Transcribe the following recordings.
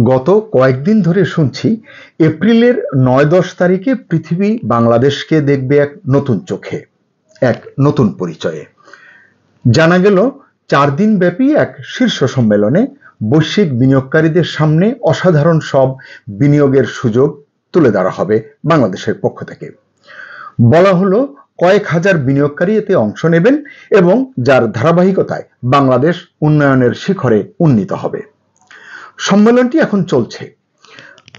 গত কয়েকদিন ধরে শুনছি এপ্রিলের ৯-১০ তারিখে পৃথিবী বাংলাদেশকে দেখবে এক নতুন চোখে, এক নতুন পরিচয়ে। জানা গেল ৪ দিন ব্যাপী এক শীর্ষ সম্মেলনে বৈশ্বিক বিনিয়োগকারীদের সামনে অসাধারণ সব বিনিয়োগের সুযোগ তুলে ধরা হবে বাংলাদেশের পক্ষ থেকে। বলা হলো কয়েক হাজার বিনিয়োগকারী এতে অংশ নেবেন এবং যার ধারাবাহিকতায় বাংলাদেশ উন্নয়নের শিখরে উন্নীত হবে। সম্মেলনটি এখন চলছে।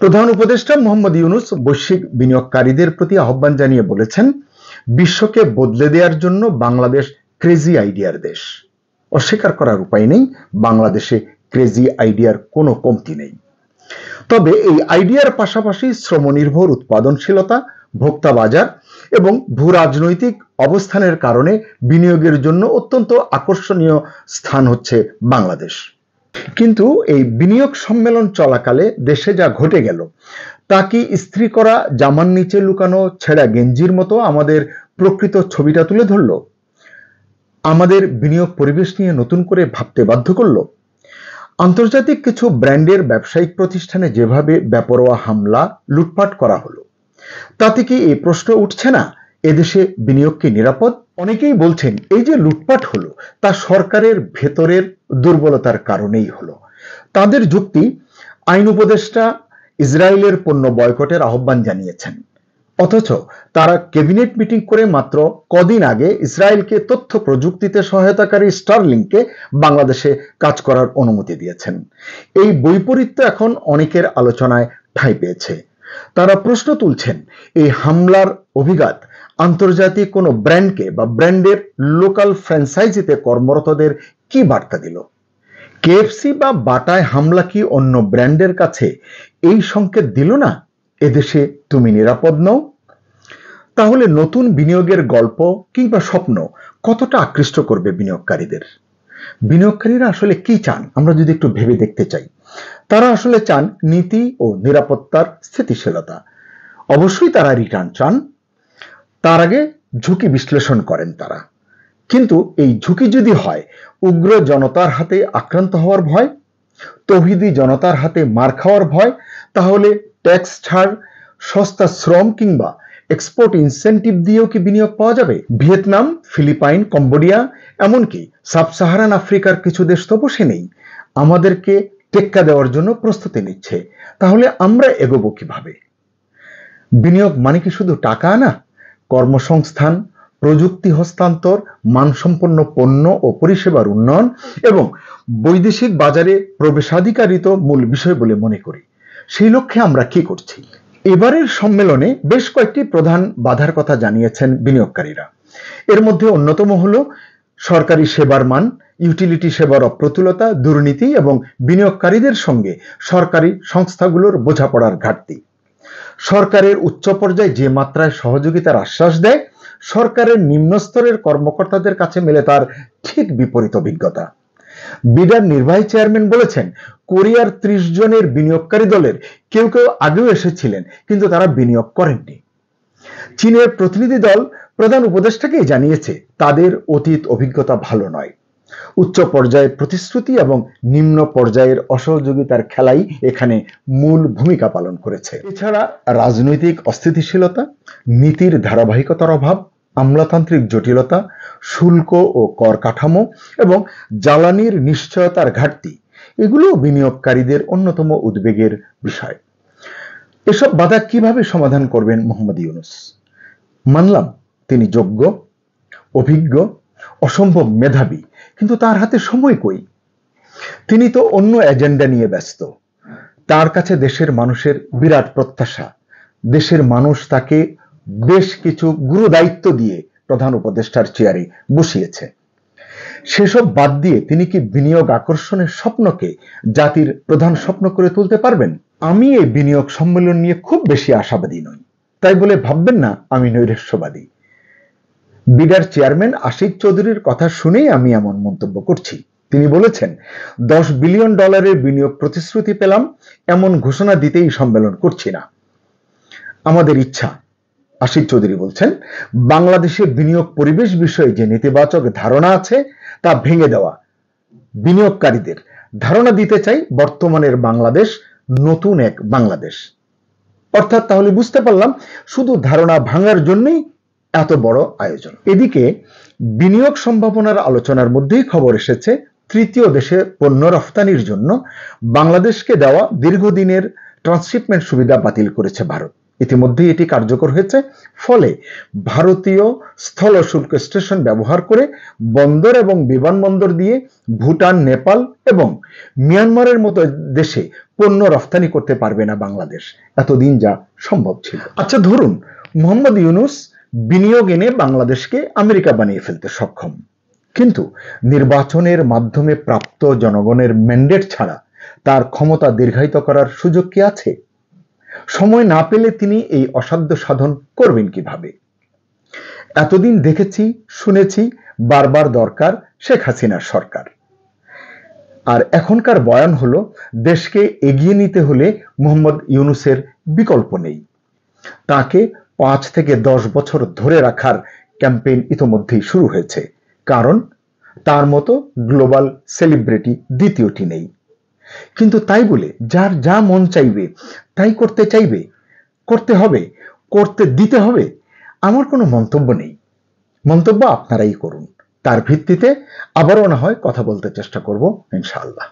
প্রধান উপদেষ্টা মোহাম্মদ ইউনূস বৈশ্বিক বিনিয়োগকারীদের প্রতি আহ্বান জানিয়ে বলেছেন, বিশ্বকে বদলে দেওয়ার জন্য বাংলাদেশ ক্রেজি আইডিয়ার দেশ। অস্বীকার করার উপায় নেই, বাংলাদেশে ক্রেজি আইডিয়ার কোনো কমতি নেই। তবে এই আইডিয়ার পাশাপাশি শ্রমনির্ভর উৎপাদনশীলতা, ভোক্তা বাজার এবং ভূ রাজনৈতিক অবস্থানের কারণে বিনিয়োগের জন্য অত্যন্ত আকর্ষণীয় স্থান হচ্ছে বাংলাদেশ। কিন্তু এই বিনিয়োগ সম্মেলন চলাকালে দেশে যা ঘটে গেল তা কি ইস্ত্রি করা জামার নিচে লুকানো ছেঁড়া গেঞ্জির মতো আমাদের প্রকৃত ছবিটা তুলে ধরল? আমাদের বিনিয়োগ পরিবেশ নিয়ে নতুন করে ভাবতে বাধ্য করল? আন্তর্জাতিক কিছু ব্র্যান্ডের ব্যবসায়িক প্রতিষ্ঠানে যেভাবে বেপরোয়া হামলা, লুটপাট করা হলো, তাতে কি এই প্রশ্ন উঠছে না, এদেশে বিনিয়োগ কি নিরাপদ? অনেকেই বলছেন এই যে লুটপাট হলো তা সরকারের ভেতরের দুর্বলতার কারণেই হলো। তাদের যুক্তি, আইন উপদেষ্টা ইসরায়েলের পণ্য বয়কটের আহ্বান জানিয়েছেন, অথচ তারা ক্যাবিনেট মিটিং করে মাত্র কদিন আগে ইসরায়েলকে তথ্য প্রযুক্তিতে সহায়তাকারী স্টারলিংকে বাংলাদেশে কাজ করার অনুমতি দিয়েছেন। এই বৈপরীত্য এখন অনেকের আলোচনায় ঠাঁই পেয়েছে। তারা প্রশ্ন তুলছেন, এই হামলার অভিঘাত আন্তর্জাতিক কোনো ব্র্যান্ডকে বা ব্র্যান্ডের লোকাল ফ্র্যাঞ্চাইজিতে কর্মরতদের কি বার্তা দিল? কেএফসি বা বাটায় হামলা কি অন্য ব্র্যান্ডের কাছে এই সংকেত দিল না, এদেশে তুমি নিরাপদ নও? তাহলে নতুন বিনিয়োগের গল্প কিংবা স্বপ্ন কতটা আকৃষ্ট করবে বিনিয়োগকারীদের? বিনিয়োগকারীরা আসলে কি চান আমরা যদি একটু ভেবে দেখতে চাই। তারা আসলে চান নীতি ও নিরাপত্তার স্থিতিশীলতা। অবশ্যই তারা রিটার্ন চান, তার আগে ঝুঁকি বিশ্লেষণ করেন তারা। কিন্তু এই ঝুঁকি যদি হয় উগ্র জনতার হাতে আক্রান্ত হওয়ার ভয়, তৌহিদি জনতার হাতে মার খাওয়ার ভয়, তাহলে ট্যাক্স ছাড়, সস্তা শ্রম কিংবা এক্সপোর্ট ইনসেন্টিভ দিয়েও কি বিনিয়োগ পাওয়া যাবে? ভিয়েতনাম, ফিলিপাইন, কম্বোডিয়া, এমনকি সাব সাহারান আফ্রিকার কিছু দেশ তো বসে নেই, আমাদেরকে টেক্কা দেওয়ার জন্য প্রস্তুতি নিচ্ছে। তাহলে আমরা এগোবো কিভাবে? বিনিয়োগ মানে কি শুধু টাকা আনা? কর্মসংস্থান, প্রযুক্তি হস্তান্তর, মানসম্পন্ন পণ্য ও পরিষেবার উন্নয়ন এবং বৈদেশিক বাজারে প্রবেশাধিকারই তো মূল বিষয় বলে মনে করি। সেই লক্ষ্যে আমরা কি করছি? এবারের সম্মেলনে বেশ কয়েকটি প্রধান বাধার কথা জানিয়েছেন বিনিয়োগকারীরা। এর মধ্যে অন্যতম হলো সরকারি সেবার মান, ইউটিলিটি সেবার অপ্রতুলতা, দুর্নীতি এবং বিনিয়োগকারীদের সঙ্গে সরকারি সংস্থাগুলোর বোঝাপড়ার ঘাটতি। সরকারের উচ্চ পর্যায়ে যে মাত্রায় সহযোগিতার আশ্বাস দেয়, সরকারের নিম্ন স্তরের কর্মকর্তাদের কাছে মেলে তার ঠিক বিপরীত অভিজ্ঞতা। বিডার নির্বাহী চেয়ারম্যান বলেছেন, কোরিয়ার ৩০ জনের বিনিয়োগকারী দলের কেউ কেউ আগেও এসেছিলেন, কিন্তু তারা বিনিয়োগ করেননি। চীনের প্রতিনিধি দল প্রধান উপদেষ্টাকেই জানিয়েছে তাদের অতীত অভিজ্ঞতা ভালো নয়। উচ্চ পর্যায়ের প্রতিশ্রুতি এবং নিম্ন পর্যায়ের অসহযোগিতার খেলাই এখানে মূল ভূমিকা পালন করেছে। এছাড়া রাজনৈতিক অস্থিতিশীলতা, নীতির ধারাবাহিকতার অভাব, আমলাতান্ত্রিক জটিলতা, শুল্ক ও কর কাঠামো এবং জ্বালানির নিশ্চয়তার ঘাটতি, এগুলো বিনিয়োগকারীদের অন্যতম উদ্বেগের বিষয়। এসব বাধা কিভাবে সমাধান করবেন মোহাম্মদ ইউনূস? মানলাম তিনি যোগ্য, অভিজ্ঞ, অসম্ভব মেধাবী, কিন্তু তার হাতে সময় কই? তিনি তো অন্য এজেন্ডা নিয়ে ব্যস্ত। তার কাছে দেশের মানুষের বিরাট প্রত্যাশা। দেশের মানুষ তাকে বেশ কিছু গুরু দায়িত্ব দিয়ে প্রধান উপদেষ্টার চেয়ারে বসিয়েছে। সেসব বাদ দিয়ে তিনি কি বিনিয়োগ আকর্ষণের স্বপ্নকে জাতির প্রধান স্বপ্ন করে তুলতে পারবেন? আমি এই বিনিয়োগ সম্মেলন নিয়ে খুব বেশি আশাবাদী নই, তাই বলে ভাববেন না আমি নৈরাশ্যবাদী। বিডার চেয়ারম্যান আশিক চৌধুরীর কথা শুনেই আমি এমন মন্তব্য করছি। তিনি বলেছেন, $10 বিলিয়ন বিনিয়োগ প্রতিশ্রুতি পেলাম, এমন ঘোষণা দিতেই সম্মেলন করছি না। আমাদের ইচ্ছা, আশিক চৌধুরী বলছেন, বাংলাদেশের বিনিয়োগ পরিবেশ বিষয়ে যে নেতিবাচক ধারণা আছে তা ভেঙে দেওয়া। বিনিয়োগকারীদের ধারণা দিতে চাই বর্তমানের বাংলাদেশ নতুন এক বাংলাদেশ। অর্থাৎ তাহলে বুঝতে পারলাম শুধু ধারণা ভাঙার জন্যই এত বড় আয়োজন। এদিকে বিনিয়োগ সম্ভাবনার আলোচনার মধ্যেই খবর এসেছে তৃতীয় দেশে পণ্য রফতানির জন্য বাংলাদেশকে দেওয়া দীর্ঘদিনের ট্রান্সশিপমেন্ট সুবিধা বাতিল করেছে ভারত। ইতিমধ্যেই এটি কার্যকর হয়েছে। ফলে ভারতীয় স্থল শুল্ক স্টেশন ব্যবহার করে বন্দর এবং বিমানবন্দর দিয়ে ভুটান, নেপাল এবং মিয়ানমারের মতো দেশে পণ্য রফতানি করতে পারবে না বাংলাদেশ। এতদিন যা সম্ভব ছিল। আচ্ছা, ধরুন মোহাম্মদ ইউনূস বিনিয়োগ এনে বাংলাদেশকে আমেরিকা বানিয়ে ফেলতে সক্ষম, কিন্তু নির্বাচনের মাধ্যমে প্রাপ্ত জনগণের ম্যান্ডেট ছাড়া তার ক্ষমতা দীর্ঘায়িত করার সুযোগ কি আছে? সময় না পেলে তিনি এই অসাধ্য সাধন করবেন কিভাবে? এতদিন দেখেছি, শুনেছি বারবার দরকার শেখ হাসিনার সরকার। আর এখনকার বয়ান হলো দেশকে এগিয়ে নিতে হলে মোহাম্মদ ইউনূসের বিকল্প নেই। তাকে 5 থেকে 10 বছর ধরে রাখার ক্যাম্পেইন ইতোমধ্যেই শুরু হয়েছে, কারণ তার মতো গ্লোবাল সেলিব্রিটি দ্বিতীয়টি নেই। কিন্তু তাই বলে যার যা মন চাইবে তাই করতে হবে, করতে দিতে হবে, আমার কোনো মন্তব্য নেই। মন্তব্য আপনারাই করুন, তার ভিত্তিতে আবারও না হয় কথা বলতে চেষ্টা করব ইনশাআল্লাহ।